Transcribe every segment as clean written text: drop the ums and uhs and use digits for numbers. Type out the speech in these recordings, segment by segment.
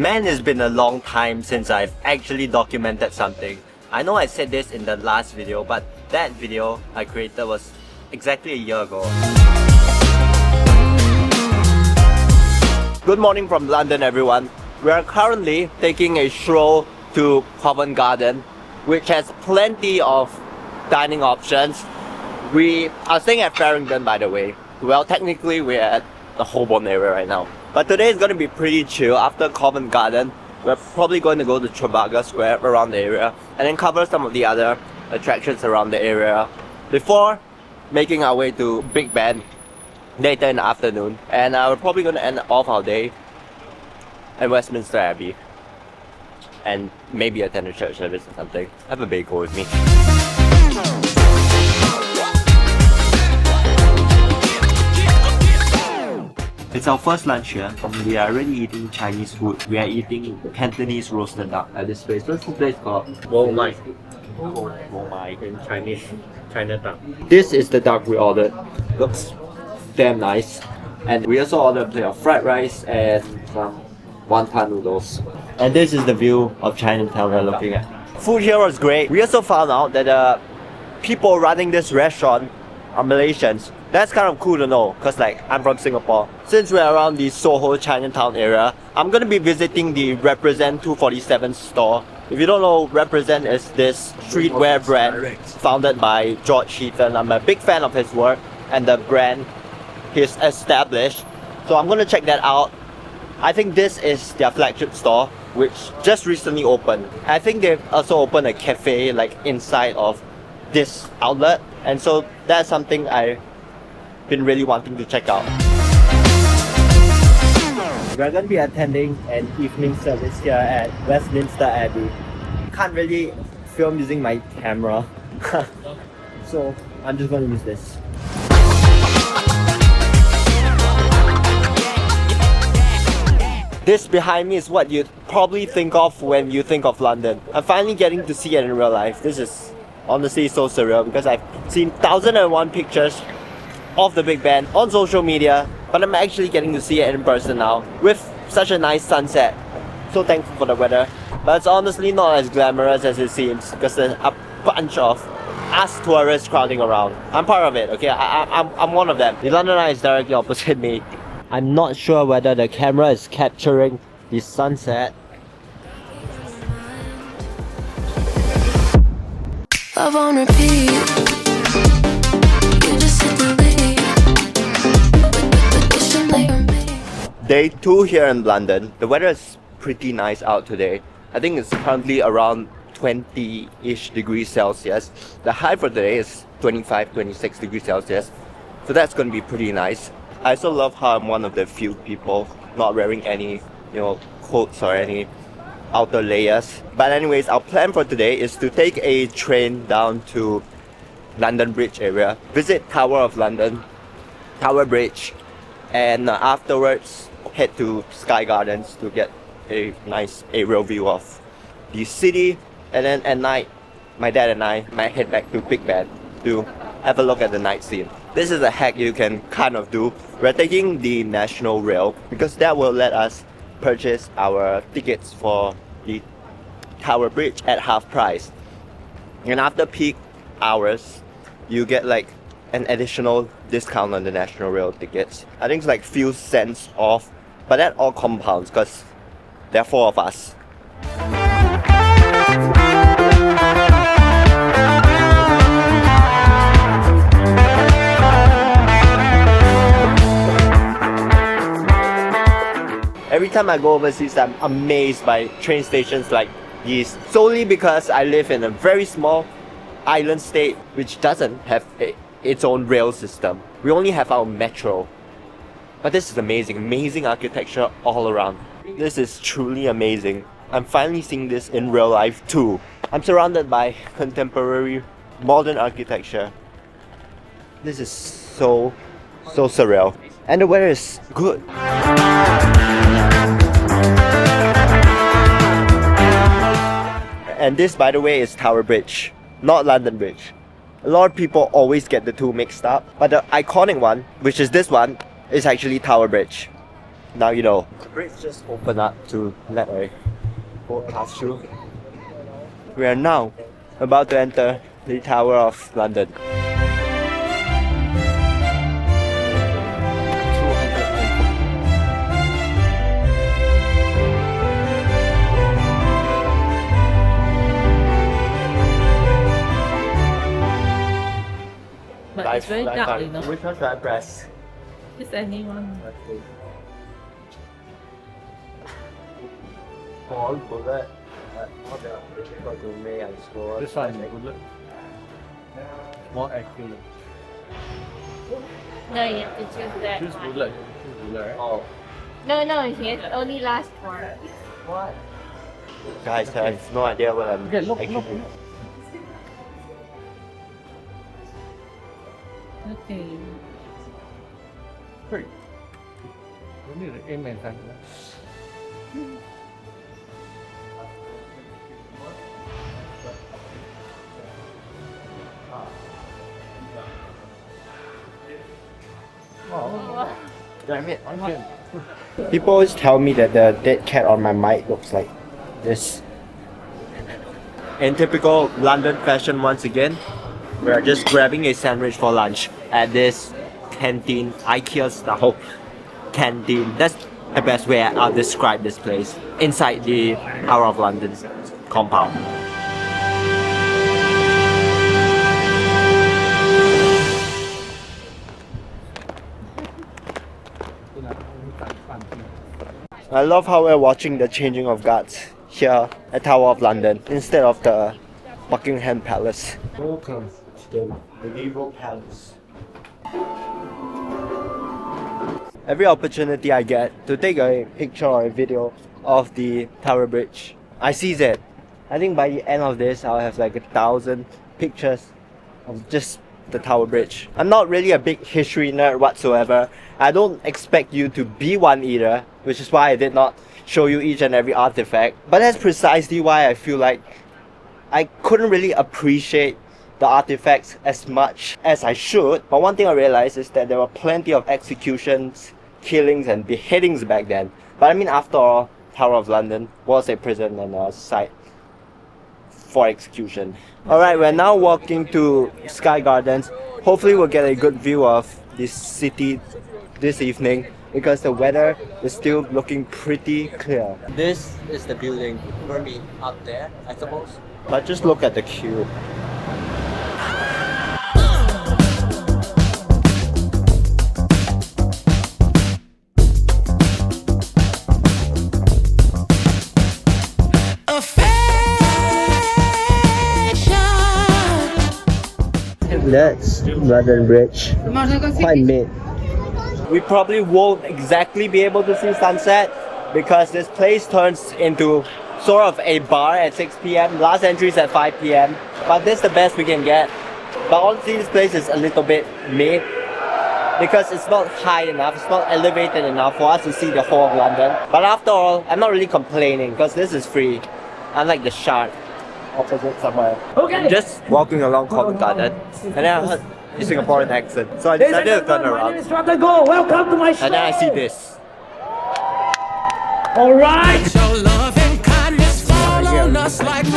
Man, it's been a long time since I've actually documented something. I know I said this in the last video, but that video I created was exactly a year ago. Good morning from London, everyone. We are currently taking a stroll to Covent Garden, which has plenty of dining options. We are staying at Farringdon, by the way. Well, technically we're at the Holborn area right now. But today is going to be pretty chill. After Covent Garden, we're probably going to go to Trafalgar Square around the area and then cover some of the other attractions around the area before making our way to Big Ben later in the afternoon. And we're probably going to end off our day at Westminster Abbey and maybe attend a church service or something. I have a bagel with me. It's our first lunch here. We are already eating Chinese food. We are eating Cantonese roasted duck at this place. What's the place called? Wo Mai. Wo Mai in Chinese. China duck. This is the duck we ordered. Looks damn nice. And we also ordered a plate of fried rice and some wonton noodles. And this is the view of Chinatown we're looking at. Food here was great. We also found out that the people running this restaurant are Malaysians. That's kind of cool to know, because like I'm from Singapore. Since we're around the Soho Chinatown area, I'm gonna be visiting the Represent 247 store. If you don't know, Represent is this streetwear brand founded by George Heaton. I'm a big fan of his work and the brand he's established. So I'm gonna check that out. I think this is their flagship store, which just recently opened. I think they've also opened a cafe like inside of this outlet, and so that's something I've been really wanting to check out. We're going to be attending an evening service here at Westminster Abbey. Can't really film using my camera, so I'm just going to use this. This behind me is what you'd probably think of when you think of London. I'm finally getting to see it in real life. This is honestly so surreal because I've seen 1001 pictures of the Big Ben on social media, but I'm actually getting to see it in person now with such a nice sunset. So thankful for the weather, but it's honestly not as glamorous as it seems because there's a bunch of us tourists crowding around. I'm part of it, okay? I'm one of them. The London Eye is directly opposite me. I'm not sure whether the camera is capturing the sunset. Love on repeat. You just hit the lead. Day 2 here in London. The weather is pretty nice out today. I think it's currently around 20-ish degrees Celsius. The high for today is 25-26 degrees Celsius. So that's going to be pretty nice. I also love how I'm one of the few people not wearing any, coats or any outer layers. But anyways, our plan for today is to take a train down to London Bridge area, visit Tower of London, Tower Bridge, and afterwards head to Sky Gardens to get a nice aerial view of the city. And then at night, my dad and I might head back to Big Ben to have a look at the night scene. This is a hack you can kind of do. We're taking the National Rail because that will let us purchase our tickets for the Tower Bridge at half price. And after peak hours, you get like an additional discount on the National Rail tickets. I think it's like few cents off, but that all compounds because there are 4 of us. Every time I go overseas, I'm amazed by train stations like these, solely because I live in a very small island state which doesn't have its own rail system. We only have our metro. But this is amazing architecture all around. This is truly amazing. I'm finally seeing this in real life too. I'm surrounded by contemporary modern architecture. This is so surreal. And the weather is good. And this, by the way, is Tower Bridge, not London Bridge. A lot of people always get the two mixed up, but the iconic one, which is this one, is actually Tower Bridge. Now you know. The bridge just opened up to let a boat pass through. We are now about to enter the Tower of London. But it's very dark, you know. Which one should I press? Just anyone. All bullet. Got to May and score. This one is bullet. More accurate. No, you have to choose that Choose one. bullet. Choose bullet, right? Oh, No, it only lasts for. what? Guys, I have no idea what I'm Okay, look. Okay. Great. You need to aim and time. Oh, Damn it. okay. People always tell me that the dead cat on my mic looks like this. In typical London fashion once again, we are just grabbing a sandwich for lunch at this canteen, IKEA style canteen. That's the best way I'll describe this place inside the Tower of London compound. I love how we're watching the changing of guards here at Tower of London instead of the Buckingham Palace. Welcome to the medieval palace. Every opportunity I get to take a picture or a video of the Tower Bridge, I seize it. I think by the end of this, I'll have like 1,000 pictures of just the Tower Bridge. I'm not really a big history nerd whatsoever. I don't expect you to be one either, which is why I did not show you each and every artifact. But that's precisely why I feel like I couldn't really appreciate the artifacts as much as I should. But one thing I realized is that there were plenty of executions, killings and beheadings back then. But I mean, after all, Tower of London was a prison and a site for execution. Alright, we're now walking to Sky Gardens. Hopefully we'll get a good view of this city this evening because the weather is still looking pretty clear. This is the building, Burmese up there, I suppose. But just look at the queue. That's London Bridge. Quite mid. We probably won't exactly be able to see sunset because this place turns into sort of a bar at 6 p.m. Last entry is at 5 p.m. But this is the best we can get. But honestly, this place is a little bit mid because it's not high enough, it's not elevated enough for us to see the whole of London. But after all, I'm not really complaining because this is free, unlike the Shard opposite somewhere. I'm just walking along Covent Garden and then I heard a Singaporean accent. So I decided to turn around. Welcome to my show. And then I see this. All right. Your love and kindness fall on us like rain.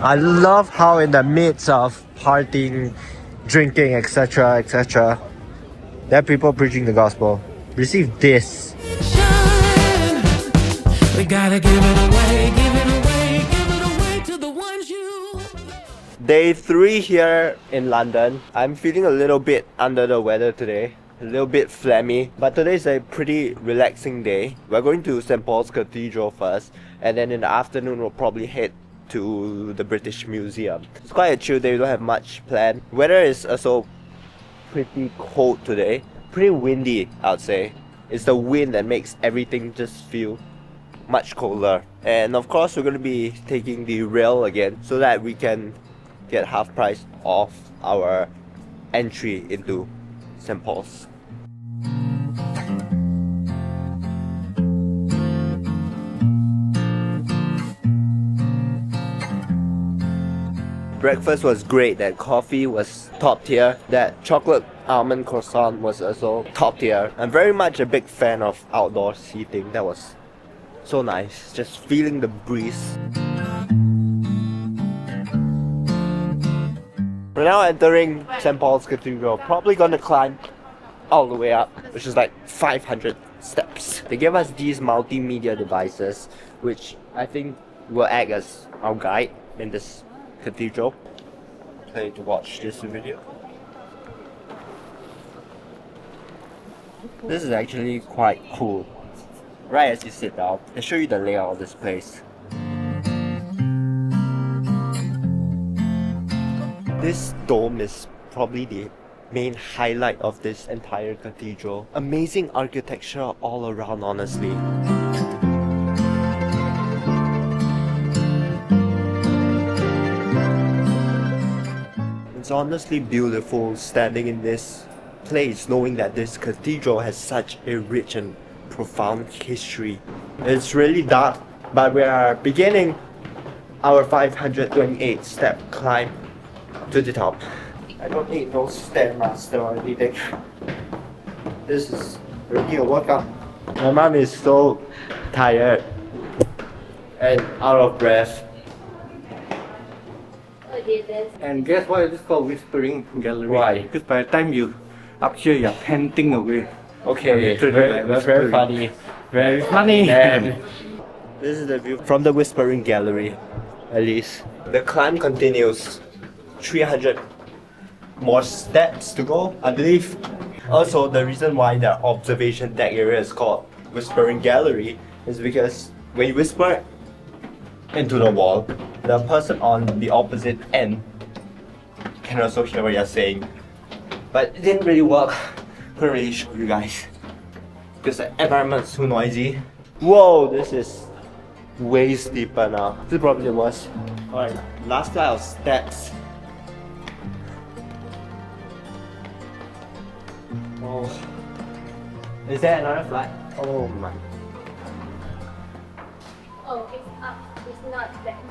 I love how in the midst of partying, drinking, etc., there are people preaching the gospel. Receive this. We gotta give it away, give it away, give it away to the ones you. Day 3 here in London. I'm feeling a little bit under the weather today. A little bit phlegmy, but today is a pretty relaxing day. We're going to St. Paul's Cathedral first, and then in the afternoon we'll probably head to the British Museum. It's quite a chill day, we don't have much planned. Weather is also pretty cold today. Pretty windy, I'd say. It's the wind that makes everything just feel much colder. And of course we're going to be taking the rail again so that we can get half price off our entry into St. Paul's. Breakfast was great, that coffee was top tier, that chocolate almond croissant was also top tier. I'm very much a big fan of outdoor seating. That was so nice, just feeling the breeze. We're now entering St. Paul's Cathedral. Probably gonna climb all the way up, which is like 500 steps. They gave us these multimedia devices, which I think will act as our guide in this cathedral. Play to watch this video. This is actually quite cool. Right as you sit down, they show you the layout of this place. This dome is probably the main highlight of this entire cathedral. Amazing architecture all around, honestly. It's honestly beautiful standing in this place, knowing that this cathedral has such a rich and profound history. It's really dark, but we are beginning our 528 step climb to the top. I don't need no stairmaster or anything. This is really a workout. My mom is so tired and out of breath. Oh, did this. And guess what? It's called Whispering Gallery. Why? Because by the time you up here, you're panting away. Okay, Very funny. Very funny. This is the view from the Whispering Gallery, at least. The climb continues. 300 more steps to go, I believe. Also, the reason why the observation deck area is called Whispering Gallery is because when you whisper into the wall, the person on the opposite end can also hear what you're saying. But it didn't really work. Couldn't really show you guys because the environment is too noisy. Whoa, this is way steeper now. This is probably the worst. Alright, last flight of steps. Oh. Is there another flight? Oh my. Oh, it's up. It's not back.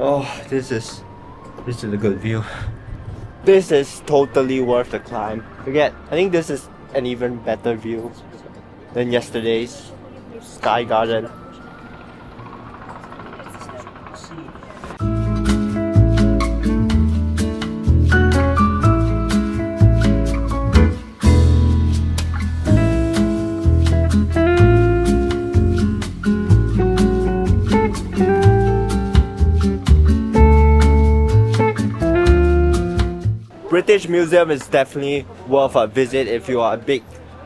Oh, this is a good view. This is totally worth the climb. Forget, I think this is an even better view than yesterday's Sky Garden. British Museum is definitely worth a visit if you are a big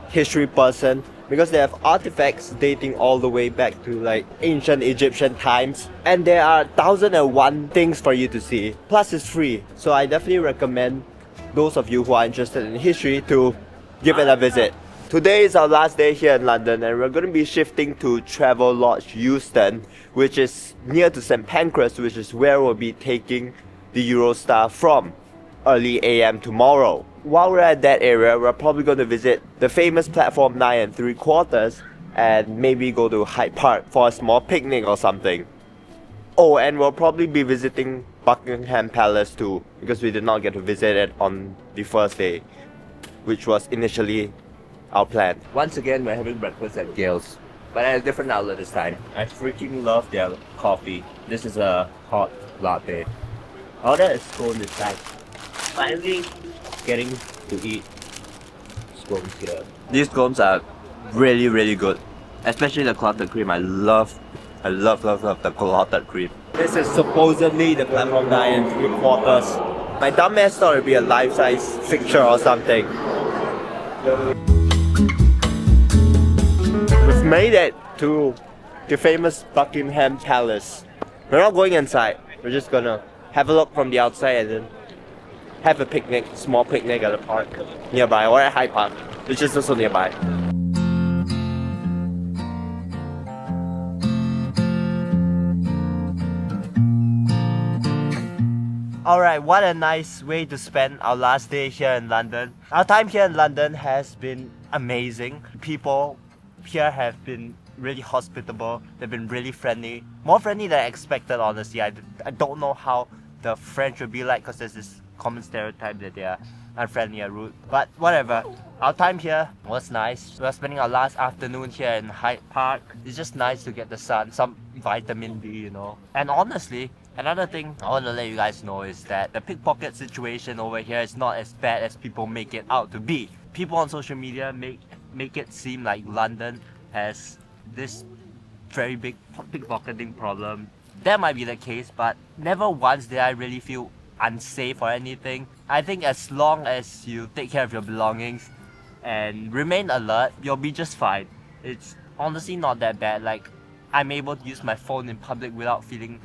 history person, because they have artifacts dating all the way back to like ancient Egyptian times, and there are 1001 things for you to see. Plus it's free, so I definitely recommend those of you who are interested in history to give it a visit. Today is our last day here in London, and we're going to be shifting to Travelodge Euston, which is near to St Pancras, which is where we'll be taking the Eurostar from early AM tomorrow. While we're at that area, we're probably going to visit the famous platform 9 3/4 and maybe go to Hyde Park for a small picnic or something. Oh, and we'll probably be visiting Buckingham Palace too, because we did not get to visit it on the first day, which was initially our plan. Once again, we're having breakfast at Gale's, but at a different outlet this time. I freaking love their coffee. This is a hot latte. All that is scone this time. Finally getting to eat scones here. These scones are really good, especially the clotted cream. I love the clotted cream. This is supposedly the platform 9 3/4. My dumbass thought it'd be a life-size fixture or something. We've made it to the famous Buckingham Palace. We're not going inside. We're just gonna have a look from the outside and then have a picnic, small picnic at a park nearby, or at Hyde Park, which is also nearby. Alright, what a nice way to spend our last day here in London. Our time here in London has been amazing. People here have been really hospitable, they've been really friendly. More friendly than I expected, honestly. I don't know how the French would be like, because there's this common stereotype that they are unfriendly or rude. But whatever. Our time here was nice. We were spending our last afternoon here in Hyde Park. It's just nice to get the sun, some vitamin D, you know. And honestly, another thing I want to let you guys know is that the pickpocket situation over here is not as bad as people make it out to be. People on social media make it seem like London has this very big pickpocketing problem. That might be the case, but never once did I really feel unsafe or anything. I think as long as you take care of your belongings and remain alert, you'll be just fine. It's honestly not that bad. Like, I'm able to use my phone in public without feeling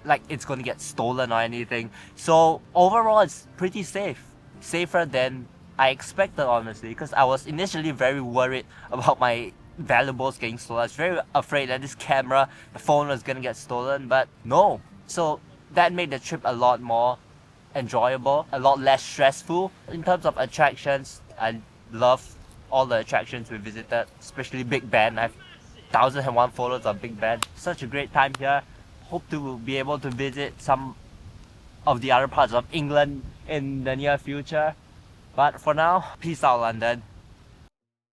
like it's gonna get stolen or anything. So overall, it's pretty safe. Safer than I expected, honestly, because I was initially very worried about my valuables getting stolen. I was very afraid that this camera, the phone, was gonna get stolen, but no. So that made the trip a lot more enjoyable, a lot less stressful. In terms of attractions, I love all the attractions we visited, especially Big Ben. I've 1001 photos of Big Ben. Such a great time here. Hope to be able to visit some of the other parts of England in the near future. But for now, peace out, London.